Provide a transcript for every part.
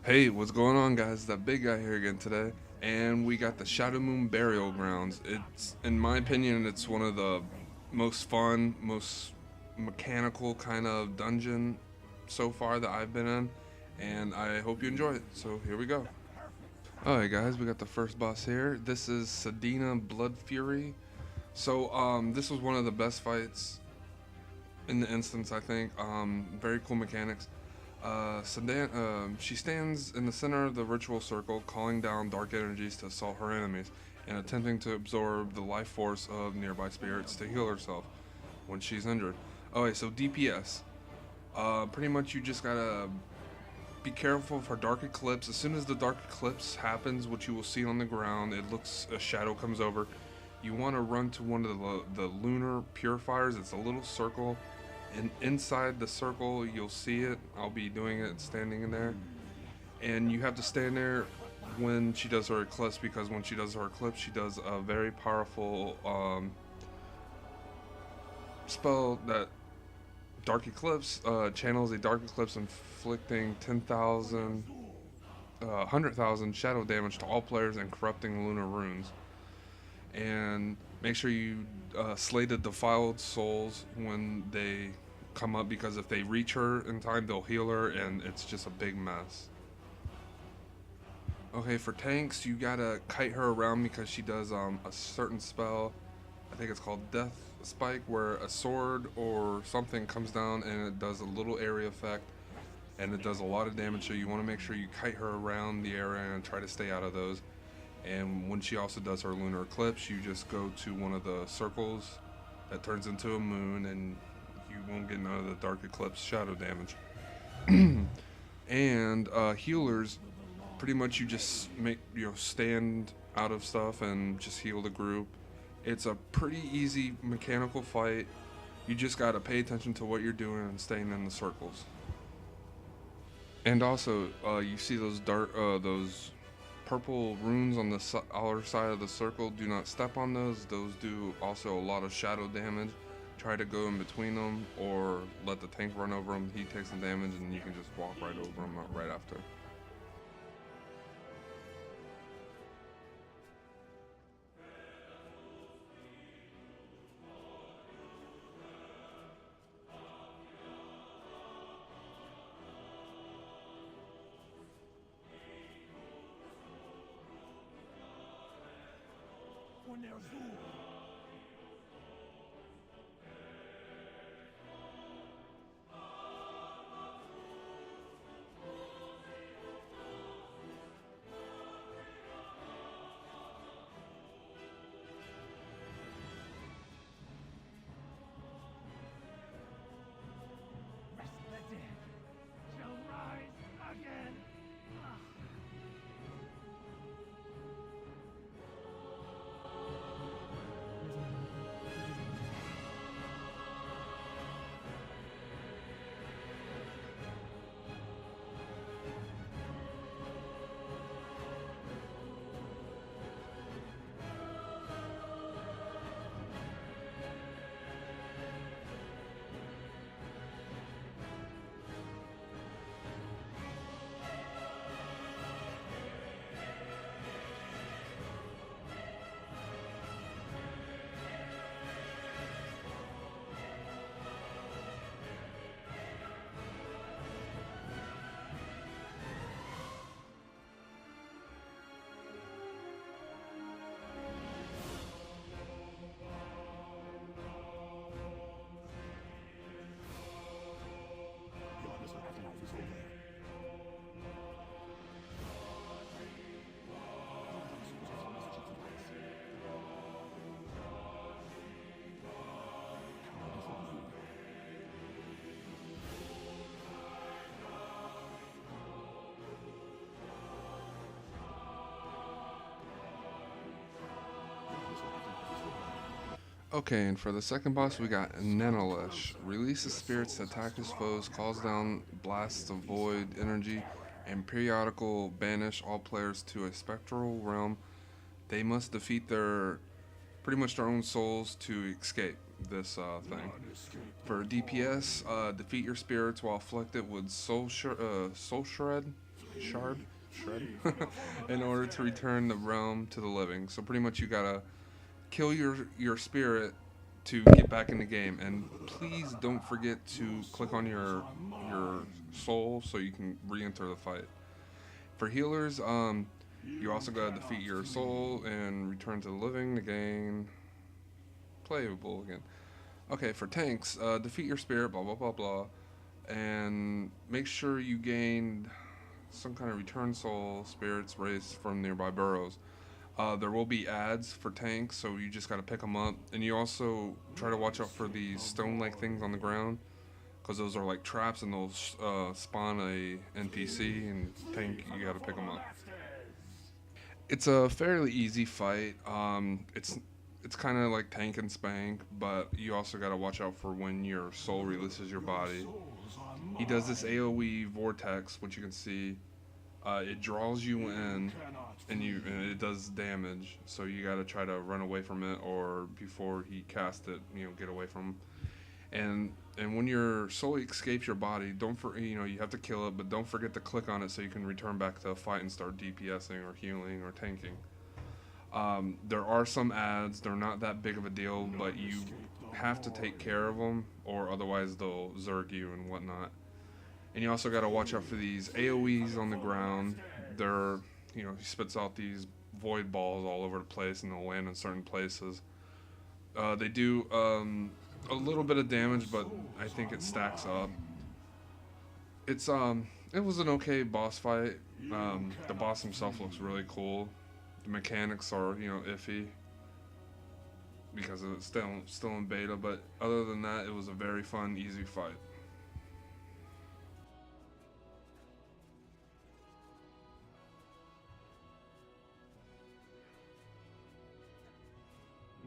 Hey, what's going on, guys? That big guy here again today, and we got the Shadowmoon Burial Grounds. It's, in my opinion, it's one of the most fun, most mechanical kind of dungeon so far that I've been in, and I hope you enjoy it. So here we go. Alright, guys, we got the first boss here. This is Sadena Blood Fury. This was one of the best fights in the instance, I think. Very cool mechanics. She stands in the center of the ritual circle, calling down dark energies to assault her enemies and attempting to absorb the life force of nearby spirits to heal herself when she's injured. Okay, so DPS. Pretty much you just gotta be careful for dark eclipse. As soon as the dark eclipse happens, what you will see on the ground, it looks a shadow comes over. You want to run to one of the lunar purifiers. It's a little circle, and inside the circle you'll see it. I'll be doing it standing in there, and you have to stand there when she does her eclipse, because when she does her eclipse, she does a very powerful spell that Dark Eclipse channels a Dark Eclipse, inflicting 10,000, 100,000 shadow damage to all players and corrupting lunar runes. And make sure you slay the defiled souls when they come up, because if they reach her in time, they'll heal her, and it's just a big mess. Okay, for tanks, you gotta kite her around because she does a certain spell. I think it's called Death Spike, where a sword or something comes down and it does a little area effect, and it does a lot of damage. So you want to make sure you kite her around the area and try to stay out of those. And when she also does her lunar eclipse, you just go to one of the circles that turns into a moon, and you won't get none of the dark eclipse shadow damage. And healers, pretty much you just make stand out of stuff and just heal the group. It's a pretty easy mechanical fight. You just gotta pay attention to what you're doing and staying in the circles. And also, you see those purple runes on the outer side of the circle. Do not step on those. Those do also a lot of shadow damage. Try to go in between them, or let the tank run over them. He takes the damage, and you can just walk right over him right after. Okay, and for the second boss, we got Analyst. Releases spirits to attack his foes, calls down blasts of void energy, and periodical banish all players to a spectral realm. They must defeat their pretty much their own souls to escape this thing. For DPS, defeat your spirits while afflicted with soul shred. shred, in order to return the realm to the living. So pretty much you gotta kill your spirit to get back in the game. And please don't forget to click on your soul so you can re-enter the fight. For healers, you also gotta defeat your soul and return to the living to gain playable again. Okay, for tanks, defeat your spirit, blah blah blah blah, and make sure you gain some kind of return soul spirits raised from nearby burrows. There will be ads for tanks, so you just gotta pick them up, and you also try to watch out for these stone-like things on the ground, because those are like traps, and they'll spawn a NPC, and tank you gotta pick them up. It's a fairly easy fight. It's kind of like tank and spank, but you also gotta watch out for when your soul releases your body. He does this AOE vortex, which you can see. It draws you in, and it does damage. So you gotta try to run away from it, or before he casts it, get away from him. And when your soul escapes your body, you have to kill it, but don't forget to click on it so you can return back to a fight and start DPSing or healing or tanking. There are some ads. They're not that big of a deal, but you have to take care of them, or otherwise they'll zerg you and whatnot. And you also got to watch out for these AoEs on the ground. He spits out these void balls all over the place, and they'll land in certain places. They do a little bit of damage, but I think it stacks up. It was an okay boss fight. The boss himself looks really cool. The mechanics are iffy because it's still in beta, but other than that, it was a very fun, easy fight.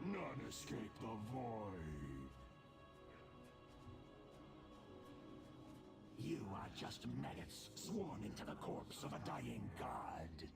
None escape the void. You are just maggots swarming to the corpse of a dying god.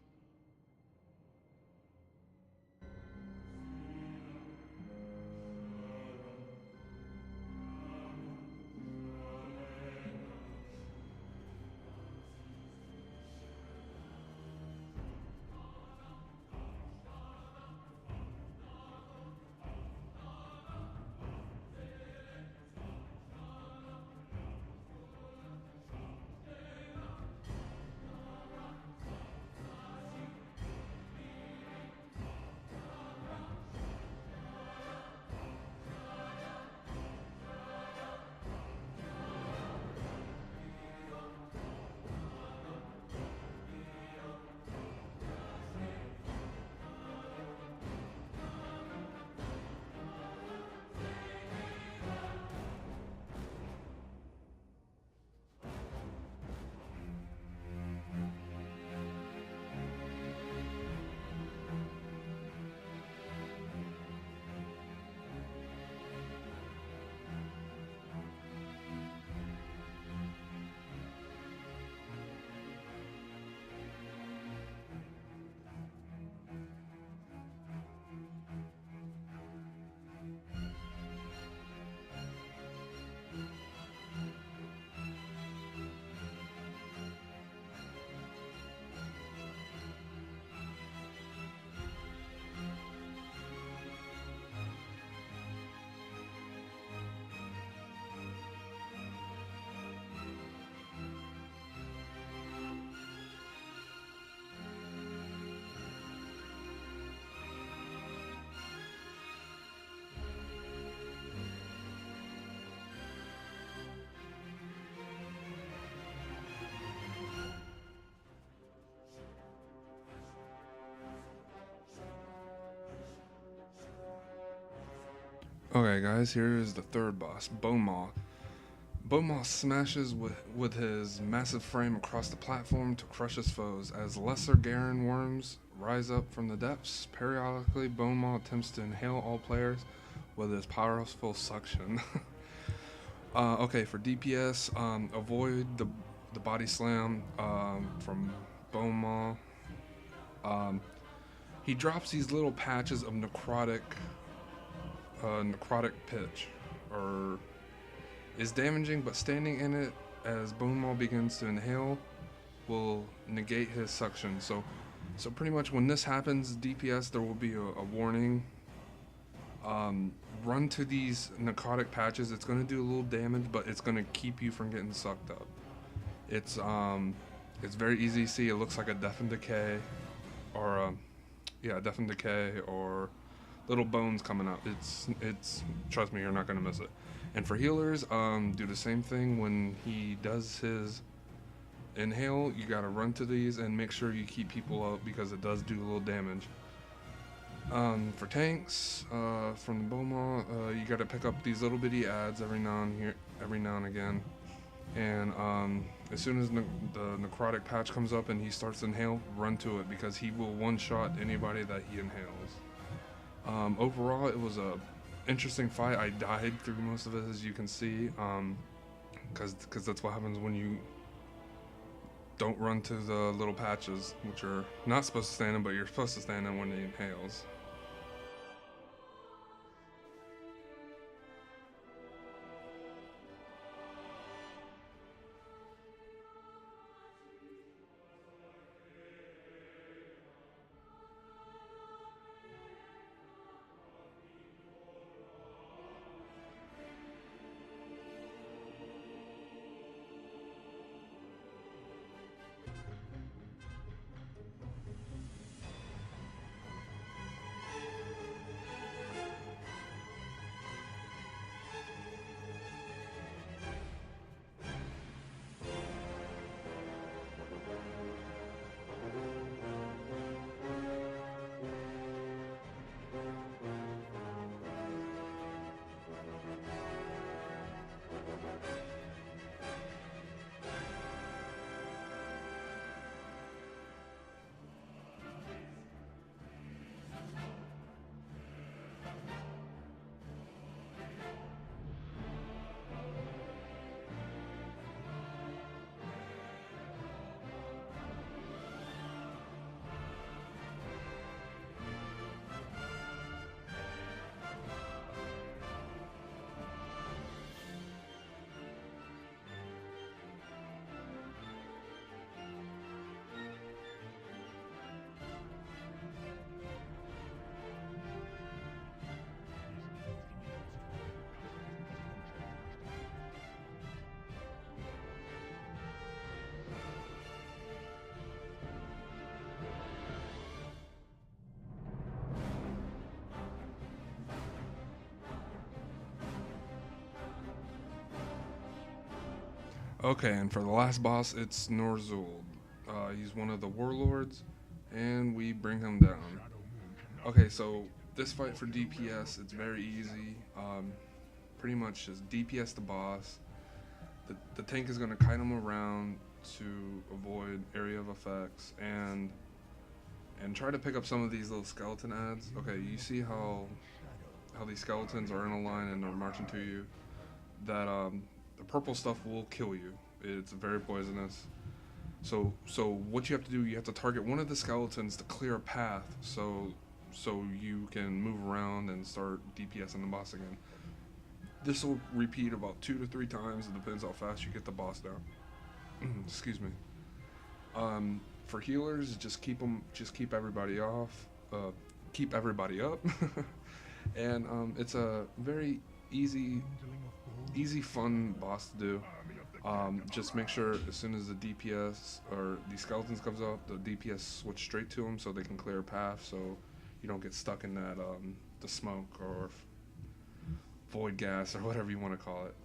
Okay, guys, here is the third boss, Bowmaw. Bowmaw smashes with his massive frame across the platform to crush his foes. As lesser Garen worms rise up from the depths, periodically Bowmaw attempts to inhale all players with his powerful suction. Okay, for DPS, avoid the body slam from Bowmaw. He drops these little patches of necrotic pitch, is damaging, but standing in it as Bone Maw begins to inhale will negate his suction. So pretty much when this happens, DPS, there will be a warning. Run to these necrotic patches. It's going to do a little damage, but it's going to keep you from getting sucked up. It's very easy to see. It looks like a death and decay, or death and decay, or little bones coming out. It's trust me, you're not going to miss it. And for healers, do the same thing when he does his inhale. You got to run to these and make sure you keep people out because it does do a little damage. For tanks, from the Boma, you gotta pick up these little bitty ads every now and again. And as soon as the necrotic patch comes up and he starts to inhale, run to it because he will one-shot anybody that he inhales. Overall, it was a interesting fight. I died through most of it, as you can see, because that's what happens when you don't run to the little patches, which are not supposed to stand in, but you're supposed to stand in when he inhales. Okay, and for the last boss, it's Norzul. He's one of the warlords, and we bring him down. Okay, so this fight for DPS, it's very easy. Pretty much just DPS the boss. The tank is going to kite him around to avoid area of effects, and try to pick up some of these little skeleton ads. Okay, you see how these skeletons are in a line and they're marching to you? That the purple stuff will kill you. It's very poisonous. So what you have to do, you have to target one of the skeletons to clear a path so you can move around and start DPSing the boss again. This will repeat about 2 to 3 times. It depends how fast you get the boss down. Excuse me. For healers, just keep everybody off, keep everybody up, and it's a very easy, fun boss to do. Just make sure as soon as the DPS or the skeletons comes up, the DPS switch straight to them so they can clear a path, so you don't get stuck in that the smoke or void gas or whatever you want to call it.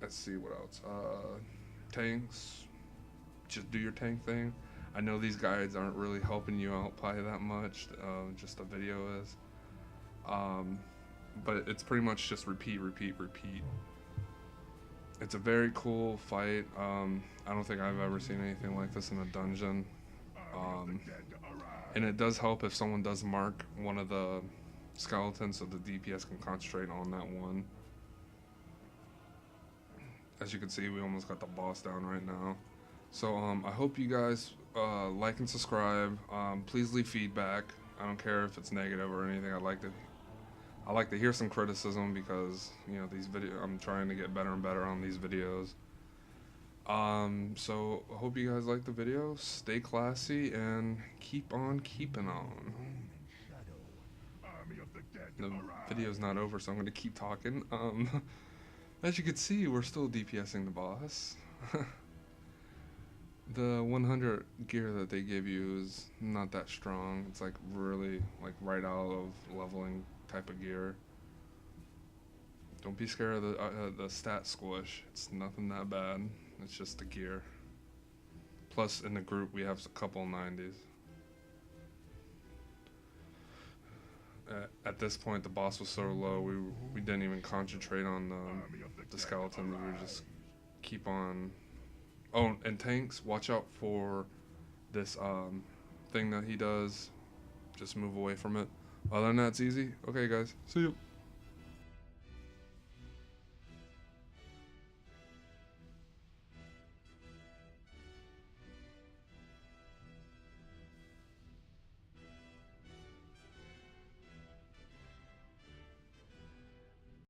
Let's see what else. Tanks, just do your tank thing. I know these guides aren't really helping you out probably that much, just the video is. But it's pretty much just repeat. It's a very cool fight. I don't think I've ever seen anything like this in a dungeon. And it does help if someone does mark one of the skeletons so the DPS can concentrate on that one. As you can see, we almost got the boss down right now. So I hope you guys like and subscribe. Please leave feedback. I don't care if it's negative or anything. I like to hear some criticism because, you know, I'm trying to get better and better on these videos. So I hope you guys like the video. Stay classy and keep on keeping on. The video's not over, so I'm gonna keep talking. As you can see, we're still DPSing the boss. The 100 gear that they give you is not that strong. It's like really like right out of leveling type of gear. Don't be scared of the stat squish. It's nothing that bad. It's just the gear. Plus, in the group, we have a couple 90s. At this point, the boss was so low, we didn't even concentrate on the skeleton. We were just keep on. Oh, and tanks, watch out for this thing that he does. Just move away from it. Other than that, it's easy. Okay, guys. See you.